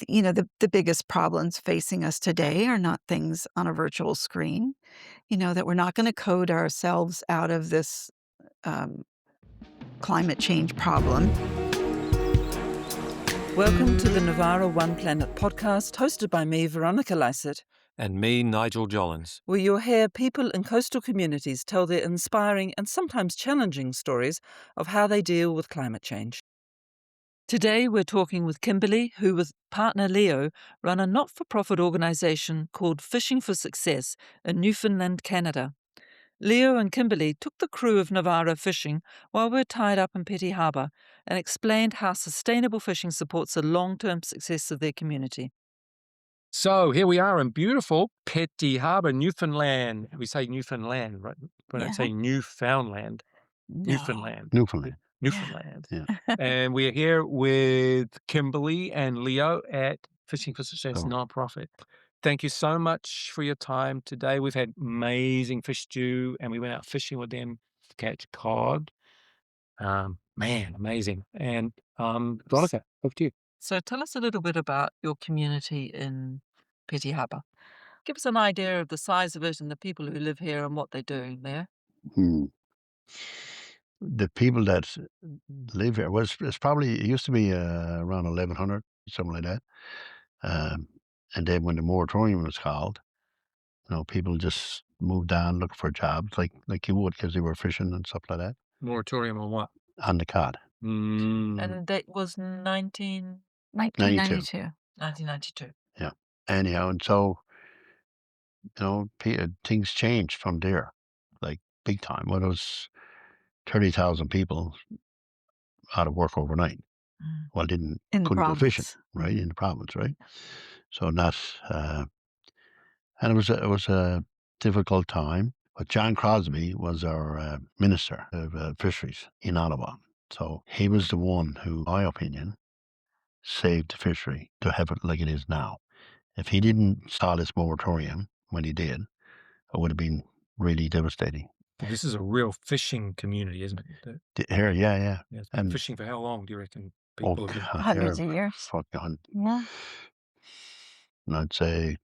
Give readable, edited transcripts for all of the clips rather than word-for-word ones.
the biggest problems facing us today are not things on a virtual screen, that we're not going to code ourselves out of this um, climate change problem. Welcome to the Novara One Planet podcast, hosted by me, Veronica Lysett. And me, Nigel Jollins. Where you'll hear people in coastal communities tell their inspiring and sometimes challenging stories of how they deal with climate change. Today we're talking with Kimberly, who with partner Leo run a not-for-profit organisation called Fishing for Success in Newfoundland, Canada. Leo and Kimberly took the crew of Novara fishing while we're tied up in Petty Harbour and explained how sustainable fishing supports the long-term success of their community. So here we are in beautiful Petty Harbour, Newfoundland. We say Newfoundland, right? We're not saying Newfoundland. No. Newfoundland. Yeah. And we're here with Kimberly and Leo at Fishing for Success nonprofit. Thank you so much for your time today. We've had amazing fish stew, and we went out fishing with them to catch cod. Man, amazing. And Veronica, over to you. So tell us a little bit about your community in Petty Harbour. Give us an idea of the size of it and the people who live here and what they're doing there. The people that live here it used to be around 1,100, something like that. And then when the moratorium was called, people just moved down looking for jobs, like you would, because they were fishing and stuff like that. Moratorium on what? On the cod. And the date was 1992. 1992. Yeah. Anyhow, and so, things changed from there, like big time. Well, it was 30,000 people out of work overnight. Well, couldn't go fishing, right, in the province, right? So that's, and it was a difficult time. But John Crosby was our minister of fisheries in Ottawa. So he was the one who, in my opinion, saved the fishery to have it like it is now. If he didn't start this moratorium when he did, it would have been really devastating. This is a real fishing community, isn't it? Here, yeah. It's been fishing for how long, do you reckon? Hundreds of years. Fucking, Yeah. and I'd say,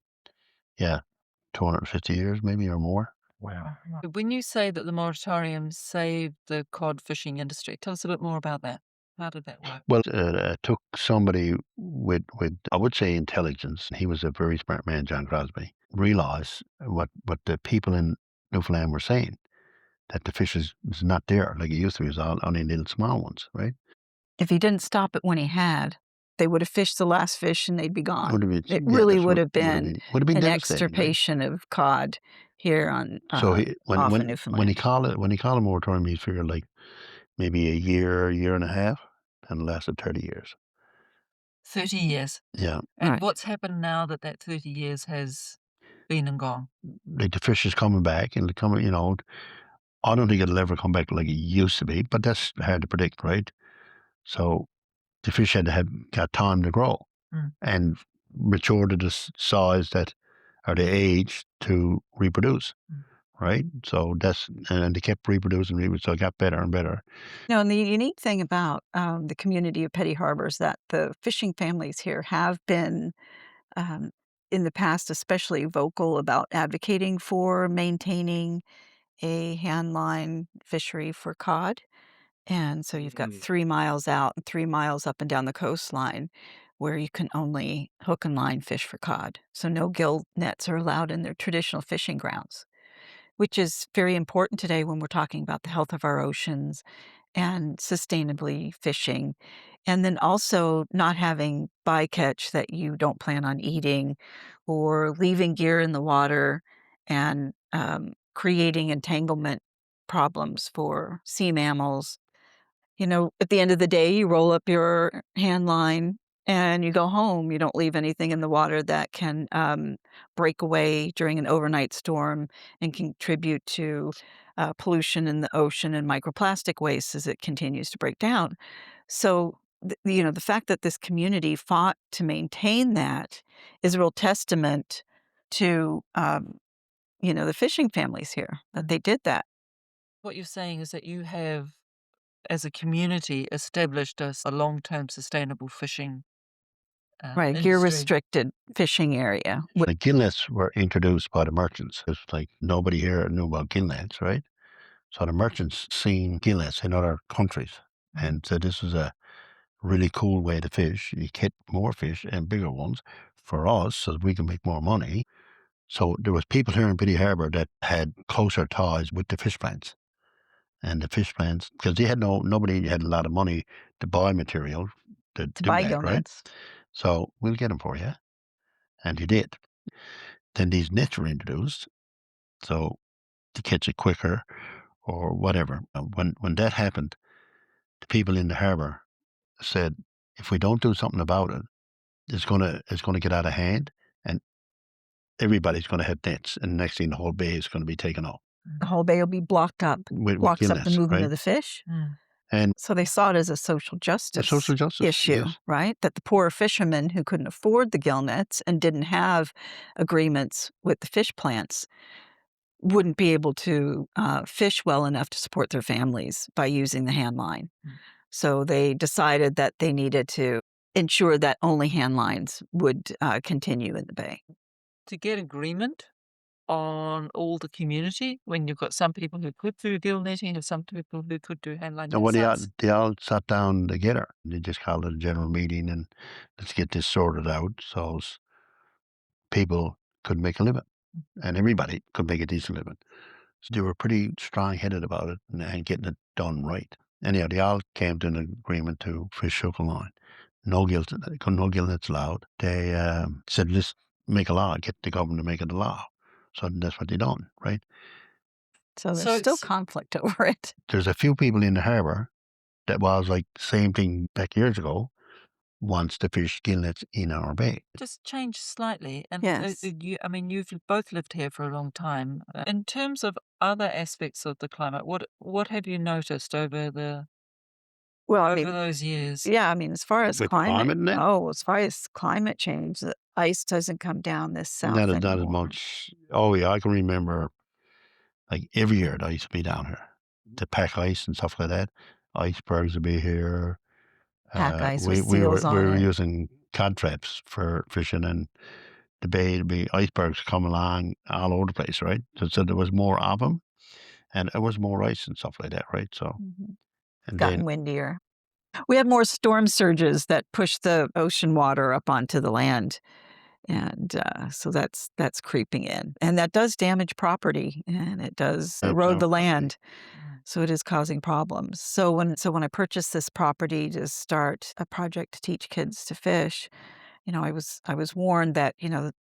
250 years maybe or more. Wow. When you say that the moratorium saved the cod fishing industry, tell us a bit more about that. How did that work? Well, it took somebody with I would say intelligence. He was a very smart man, John Crosby. Realised what the people in Newfoundland were saying, that the fish is not there like it used to be. It was only little small ones, right? If he didn't stop it when he had, they would have fished the last fish and they'd be gone. It really would have been an extirpation of cod here on off of Newfoundland. When he called a moratorium, he figured like maybe a year and a half, and it lasted 30 years. 30 years. Yeah. And what's happened now that 30 years has been and gone? Like the fish is coming back, and I don't think it'll ever come back like it used to be, but that's hard to predict, right? So the fish had to have got time to grow and mature to the size that, or the age to reproduce, right? So and they kept reproducing, so it got better and better. And the unique thing about the community of Petty Harbour is that the fishing families here have been, in the past, especially vocal about advocating for maintaining a handline fishery for cod. And so you've got 3 miles out and 3 miles up and down the coastline where you can only hook and line fish for cod. So no gill nets are allowed in their traditional fishing grounds, which is very important today when we're talking about the health of our oceans and sustainably fishing. And then also not having bycatch that you don't plan on eating, or leaving gear in the water and creating entanglement problems for sea mammals. At the end of the day, you roll up your hand line and you go home. You don't leave anything in the water that can break away during an overnight storm and contribute to pollution in the ocean and microplastic waste as it continues to break down. So, the fact that this community fought to maintain that is a real testament to, the fishing families here, that they did that. What you're saying is that you have, as a community, established a long-term sustainable fishing Right, industry. gear-restricted fishing area. The gillnets were introduced by the merchants. It's like nobody here knew about gillnets, right? So the merchants seen gillnets in other countries and said this was a really cool way to fish. You get more fish and bigger ones for us so that we can make more money. So there was people here in Petty Harbour that had closer ties with the fish plants. And the fish plants, because they had nobody had a lot of money to buy material to To do buy that, gill right? nets. So we'll get them for you. And he did. Then these nets were introduced. So to catch it quicker or whatever. When that happened, the people in the harbour said, if we don't do something about it, it's gonna get out of hand, and everybody's gonna have nets, and the next thing the whole bay is gonna be taken off The whole bay will be blocked up, with blocks gill up the nets, movement right? of the fish. And So they saw it as a social a justice social justice, issue, yes. right? That the poor fishermen who couldn't afford the gill nets and didn't have agreements with the fish plants wouldn't be able to fish well enough to support their families by using the hand line. So they decided that they needed to ensure that only hand lines would continue in the bay. To get agreement on all the community when you've got some people who could do gill netting and some people who could do handline And net they all sat down together. They just called it a general meeting and let's get this sorted out so people could make a living and everybody could make a decent living. So they were pretty strong-headed about it and getting it done right. Anyhow, they all came to an agreement to fish hook and line. No gill nets allowed. They said, let's make a law, get the government to make it a law. So that's what they done, right? So there's So still it's- conflict over it. There's a few people in the harbour that was like the same thing back years ago, wants to fish gill nets in our bay. Just change slightly. And Yes. you've both lived here for a long time. In terms of other aspects of the climate, what have you noticed over Well, I over mean, those years? yeah, I mean, as far as With climate, climate and that? as far as climate change, the ice doesn't come down this south Not as anymore. much. Oh yeah, I can remember like every year I used to be down here to pack ice and stuff like that. Icebergs would be here. Pack ice We with seals we on were it. using cod traps for fishing, and the bay would be icebergs come along all over the place, right? So there was more of them, and it was more ice and stuff like that, right? So and Gotten then windier. We had more storm surges that pushed the ocean water up onto the land. And so that's creeping in. And that does damage property and it does erode the land. So it is causing problems. So when I purchased this property to start a project to teach kids to fish, I was warned that,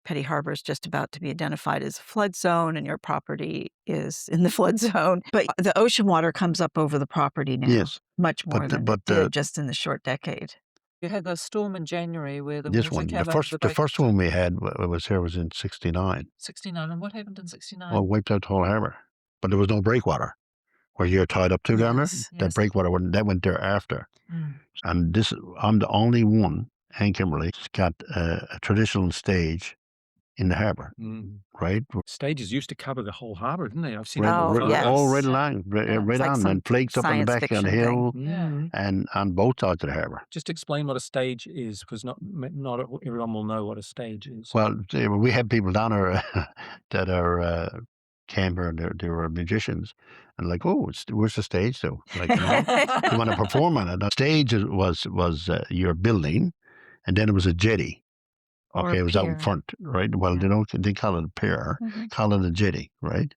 Petty Harbor is just about to be identified as a flood zone and your property is in the flood zone. But the ocean water comes up over the property now yes, much more than it did just in the short decade. You had the storm in January where the this water one, came over the the break. first one we had was in '69. 69. And what happened in 69? Well, wiped out the whole harbour, but there was no breakwater where you're tied up to down there. Yes, That yes. breakwater that went there after. And I'm the only one, and Kimberly, has got a traditional stage in the harbour, right? Stages used to cover the whole harbour, didn't they? I've seen Right, it on yes. all right photos. along, Yeah. right It's like on, some and flakes up on the science back on the fiction hill, Mm. and on both sides of the harbour. Just explain what a stage is, because not everyone will know what a stage is. Well, we have people down there that are came here, and they were magicians, and like, oh, where's the stage though? Like, you want to perform on it. The stage was your building, and then it was a jetty. Or Okay, a it was out in pier. front, right? Well, Yeah. they call it a pier, Mhm. call it a jetty, right?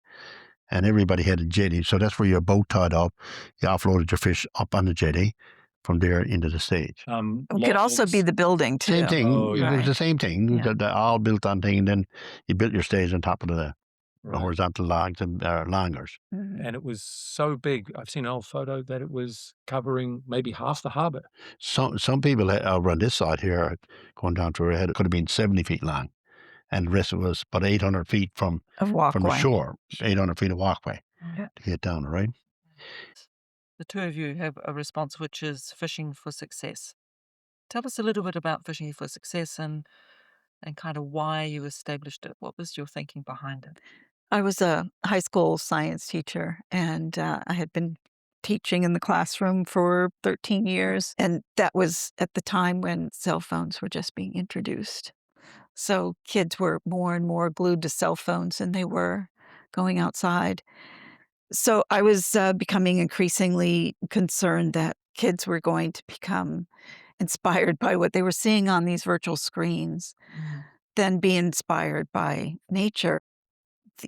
And everybody had a jetty, so that's where your boat tied up. You offloaded your fish up on the jetty, from there into the stage. It could also be the building too. Same thing. Oh, It was Right. the same thing. Yeah. They're all built on thing, and then you built your stage on top of the Right. horizontal logs and longers. Mhm. And it was so big. I've seen an old photo that it was covering maybe half the harbour. Some people over on this side here, going down to our head, it could have been 70 feet long, and the rest of it was about 800 feet from Of the walkway. shore, 800 feet of walkway Yeah. to get down, right? The two of you have a response which is fishing for success. Tell us a little bit about fishing for success and kind of why you established it. What was your thinking behind it? I was a high school science teacher, and I had been teaching in the classroom for 13 years. And that was at the time when cell phones were just being introduced. So kids were more and more glued to cell phones than they were going outside. So I was becoming increasingly concerned that kids were going to become inspired by what they were seeing on these virtual screens, than be inspired by nature.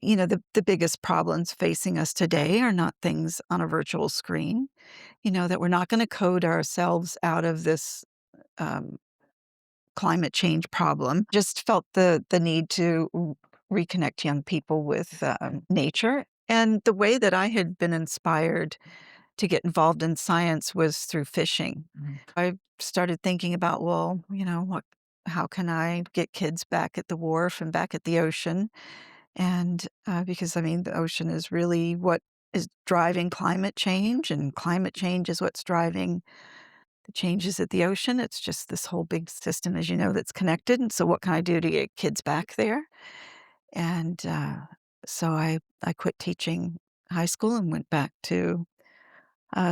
The biggest problems facing us today are not things on a virtual screen, that we're not going to code ourselves out of this um, climate change problem. Just felt the need to reconnect young people with nature. And the way that I had been inspired to get involved in science was through fishing. I started thinking about, well, how can I get kids back at the wharf and back at the ocean? And because the ocean is really what is driving climate change, and climate change is what's driving the changes at the ocean. It's just this whole big system, as you know, that's connected. And so, what can I do to get kids back there? And so I quit teaching high school and went back to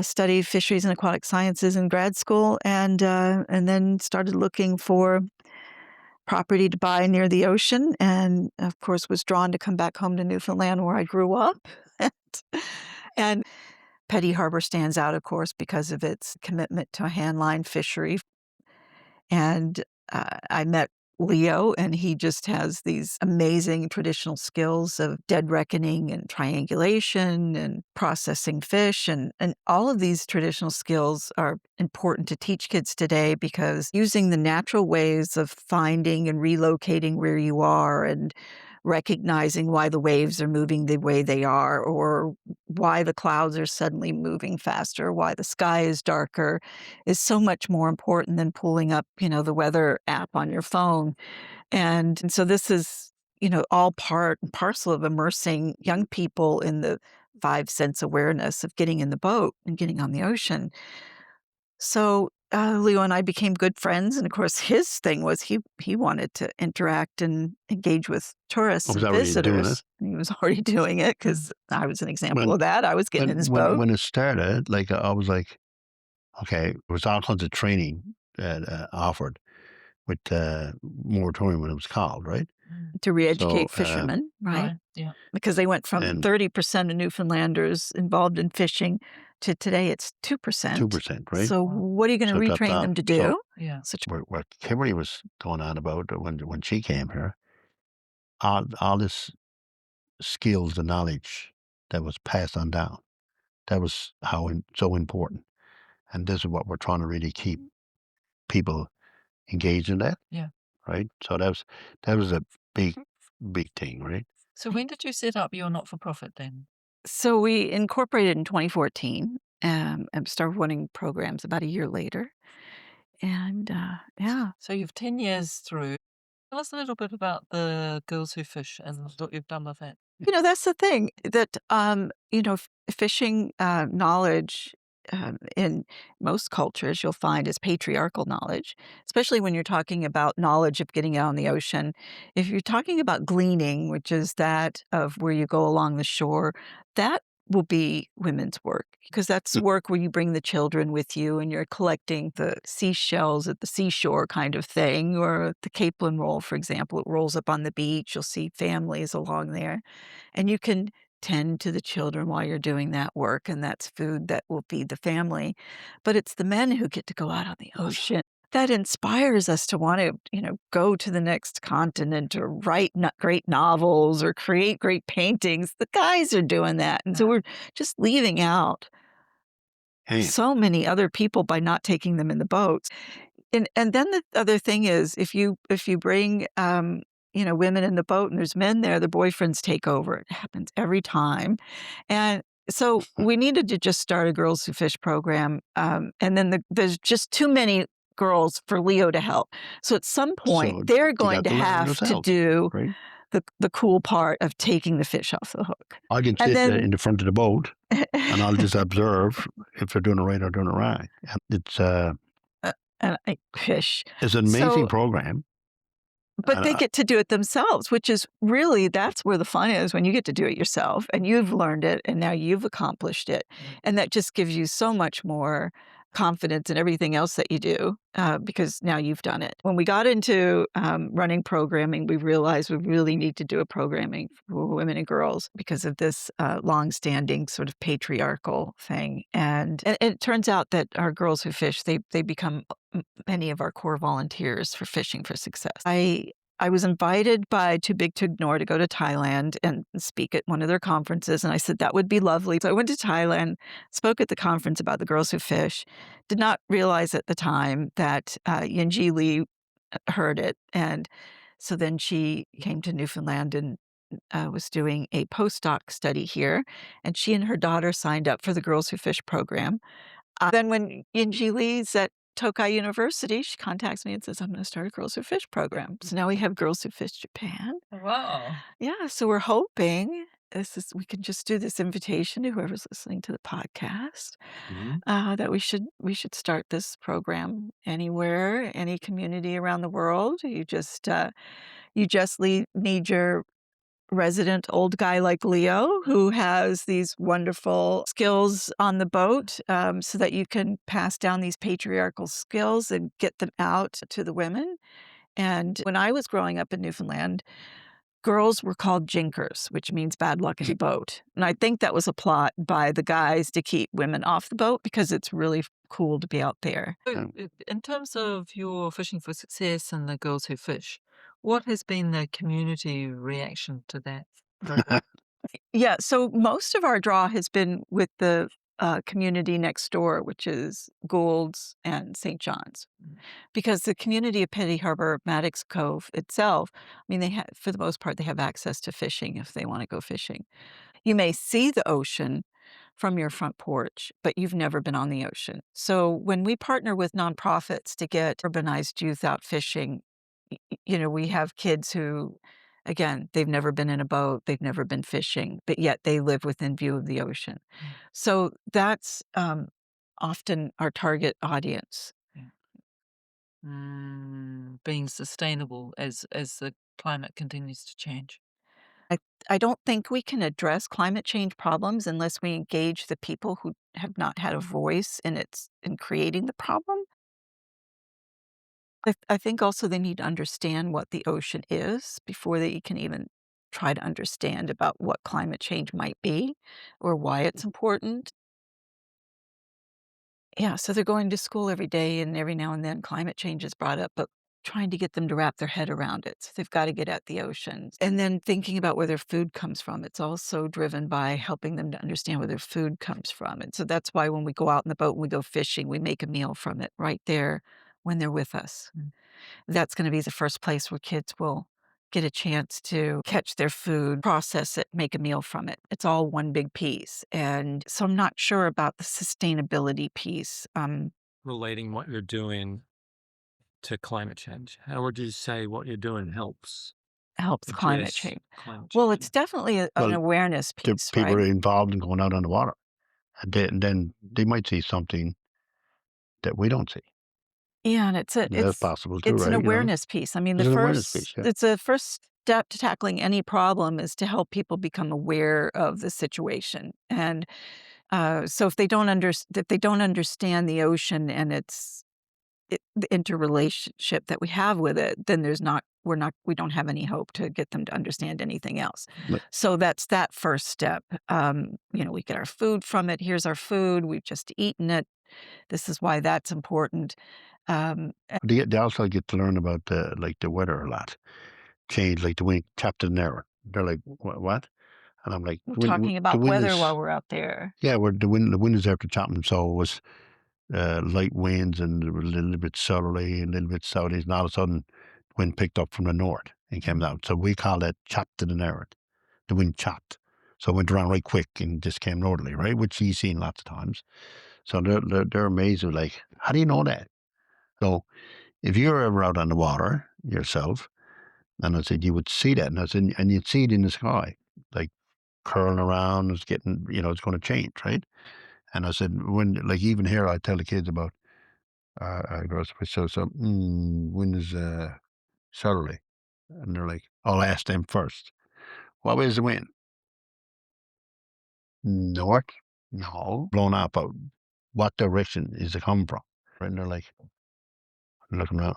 study fisheries and aquatic sciences in grad school, and then started looking for property to buy near the ocean, and of course was drawn to come back home to Newfoundland where I grew up. And Petty Harbour stands out, of course, because of its commitment to a handline fishery. And I met Leo, and he just has these amazing traditional skills of dead reckoning and triangulation and processing fish. And all of these traditional skills are important to teach kids today, because using the natural ways of finding and relocating where you are, and recognizing why the waves are moving the way they are, or why the clouds are suddenly moving faster, why the sky is darker, is so much more important than pulling up, the weather app on your phone. And so this is, all part and parcel of immersing young people in the five sense awareness of getting in the boat and getting on the ocean. So Leo and I became good friends, and of course, his thing was he wanted to interact and engage with I tourists was and already doing it. visitors. He was already doing it because I was an example When of that. I was getting in his when boat. when it started, like I was like, okay, there was all kinds of training offered with moratorium when it was called, right? To re-educate So fishermen, right? Yeah. Because they went from and 30% of Newfoundlanders involved in fishing to today it's 2%. 2%, right? So what are you going to So it dropped retrain off. them to So do? Yeah. So what Kimberly was going on about when she came here, all this skills and knowledge that was passed on down, that was so important. And this is what we're trying to really keep people engaged in that, Yeah. right? So that was a big, big thing, right? So when did you set up your not-for-profit then? So we incorporated in 2014, and started running programs about a year later. And yeah, So you've 10 years through. Tell us a little bit about the Girls Who Fish and what you've done with that. that's the thing that, fishing knowledge in most cultures you'll find is patriarchal knowledge, especially when you're talking about knowledge of getting out on the ocean. If you're talking about gleaning, which is that of where you go along the shore, that will be women's work, because that's work where you bring the children with you and you're collecting the seashells at the seashore kind of thing, or the capelin roll, for example. It rolls up on the beach. You'll see families along there. And you can tend to the children while you're doing that work, and that's food that will feed the family. But it's the men who get to go out on the ocean. That inspires us to want to, go to the next continent, or write great novels, or create great paintings. The guys are doing that. And so we're just leaving out Hey, so many other people by not taking them in the boats. And then the other thing is, if you bring women in the boat and there's men there, the boyfriends take over. It happens every time. And so we needed to just start a Girls Who Fish program. And then there's just too many girls for Leo to help. So at some point, so they're you going got to to learn have to yourselves, do right? the cool part of taking the fish off the hook. I can And sit then in the front of the boat and I'll just observe if they're doing it right or doing it wrong. And it's and I fish. an amazing So, program. But they get to do it themselves, which is really that's where the fun is, when you get to do it yourself and you've learned it and now you've accomplished it. And that just gives you so much more confidence in everything else that you do, because now you've done it. When we got into running programming, we realized we really need to do a programming for women and girls because of this longstanding sort of patriarchal thing. And it turns out that our girls who fish, they become many of our core volunteers for Fishing for Success. I was invited by Too Big to Ignore to go to Thailand and speak at one of their conferences, and I said that would be lovely. So I went to Thailand, spoke at the conference about the girls who fish, did not realize at the time that Yinji Lee heard it, and so then she came to Newfoundland and was doing a postdoc study here, and she and her daughter signed up for the Girls Who Fish program. Then when Yinji Lee's at Tokai University, she contacts me and says, "I'm gonna start a Girls Who Fish program." So now we have Girls Who Fish Japan. Wow. Yeah, so we're hoping we can just do this invitation to whoever's listening to the podcast, that we should start this program anywhere, any community around the world. You just need your resident old guy like Leo who has these wonderful skills on the boat, so that you can pass down these patriarchal skills and get them out to the women. And when I was growing up in Newfoundland, girls were called jinkers, which means bad luck in the boat. And I think that was a plot by the guys to keep women off the boat because it's really cool to be out there. So, in terms of your Fishing for Success and the Girls Who Fish, what has been the community reaction to that program? Yeah, so most of our draw has been with the community next door, which is Gould's and St. John's, because the community of Petty Harbour, Maddox Cove itself, I mean, they have, for the most part, they have access to fishing if they want to go fishing. You may see the ocean from your front porch, but you've never been on the ocean. So when we partner with nonprofits to get urbanized youth out fishing, we have kids who, again, they've never been in a boat, they've never been fishing, but yet they live within view of the ocean. So that's often our target audience. Being sustainable as the climate continues to change. I, I don't think we can address climate change problems unless we engage the people who have not had a voice in creating the problem. I think also they need to understand what the ocean is before they can even try to understand about what climate change might be or why it's important. Yeah, so they're going to school every day, and every now and then climate change is brought up, but trying to get them to wrap their head around it. So they've got to get at the oceans. And then thinking about where their food comes from. It's also driven by helping them to understand where their food comes from. And so that's why when we go out in the boat and we go fishing, we make a meal from it right there when they're with us. That's gonna be the first place where kids will get a chance to catch their food, process it, make a meal from it. It's all one big piece, and so I'm not sure about the sustainability piece. Relating what you're doing to climate change. How would you say what you're doing Helps climate address change. climate Well, change? it's definitely an Well, awareness the piece, people right? are involved in going out on the water, and then they might see something that we don't see. Yeah, and That's possible too, it's an right? awareness piece. I mean, There's an awareness piece, yeah. it's a first step to tackling any problem is to help people become aware of the situation. And so if they don't understand the ocean and the interrelationship that we have with it, then we don't have any hope to get them to understand anything else. But So that's that first step. We get our food from it. Here's our food. We've just eaten it. This is why that's important. Um, they also get to learn about the weather a lot. Change, like the wind, Captain Narrow. They're like, what? And I'm like, we're wind, talking the about wind weather while is, we're out there. yeah, where the wind is after chopping. So it was light winds and a little bit southerly and a little bit southeast, and all of a sudden, wind picked up from the north and came down. So we call that chopped to the narrow. The wind chopped. So it went around right quick and just came northerly, right? Which you've seen lots of times. So they're amazed. They're like, how do you know that? So if you're ever out on the water yourself, and I said you would see that, and I said, and you'd see it in the sky, like curling around. It's getting, it's going to change, right? And I said, when, like, even here, I tell the kids about girls, wind is southerly. And they're like, I'll ask them first. What way is the wind? North? No. Blown up. But what direction is it coming from? And they're like, looking around,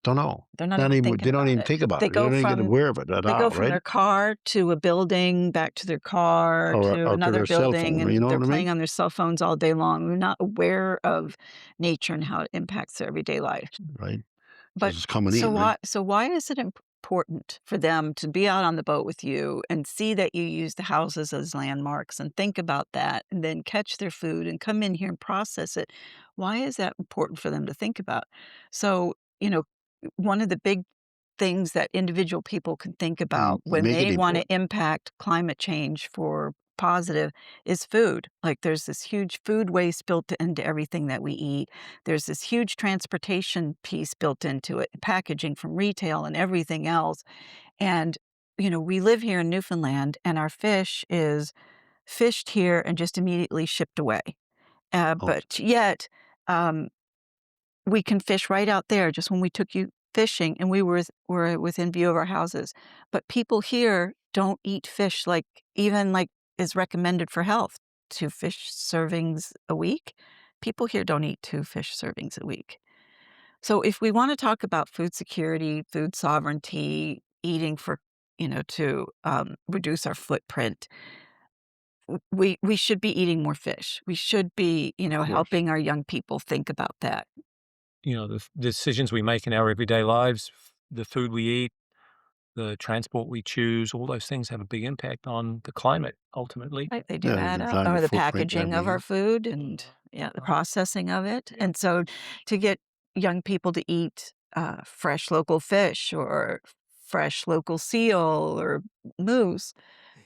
don't know. They're not even thinking They don't about even it. think about They it. They go don't even get from aware of it at all, right? their car to a building, back to their car, to Or to another their cell building, phone, you and know they're what I mean? playing on their cell phones all day long. They're not aware of nature and how it impacts their everyday life. Right? But Because it's coming in, right? so why is it important for them to be out on the boat with you and see that you use the houses as landmarks and think about that and then catch their food and come in here and process it? Why is that important for them to think about? So, one of the big things that individual people can think about when Make it they wanna important. impact climate change for positive is food. Like, there's this huge food waste built into everything that we eat. There's this huge transportation piece built into it, packaging from retail and everything else, and, we live here in Newfoundland, and our fish is fished here and just immediately shipped away. Oh, But yet, um we can fish right out there just when we took you fishing, and were within view of our houses. But people here don't eat fish like even like is recommended for health, 2 fish servings a week. People here don't eat 2 fish servings a week. So if we wanna talk about food security, food sovereignty, eating for to, reduce our footprint, we should be eating more fish. We should be, of course. helping our young people think about that. The decisions we make in our everyday lives, the food we eat, the transport we choose, all those things have a big impact on the climate ultimately. Right, they do Yeah, add the up, or climate the footprint and packaging of our everything. food and, yeah, the processing of it, and so to get young people to eat, fresh local fish or fresh local seal or moose,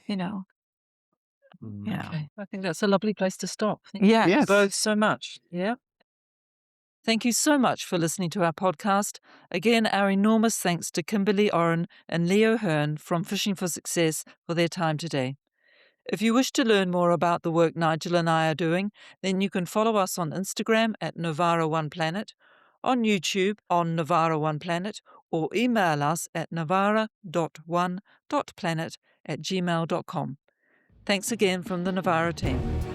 you know, yeah. Okay, I think that's a lovely place to stop. Thank you Yes. Yes. both so much. Yeah. Thank you so much for listening to our podcast. Again, our enormous thanks to Kimberly Orrin and Leo Hearn from Fishing for Success for their time today. If you wish to learn more about the work Nigel and I are doing, then you can follow us on Instagram at Novara One Planet, on YouTube on Novara One Planet, or email us at novara.one.planet@gmail.com. Thanks again from the Novara team.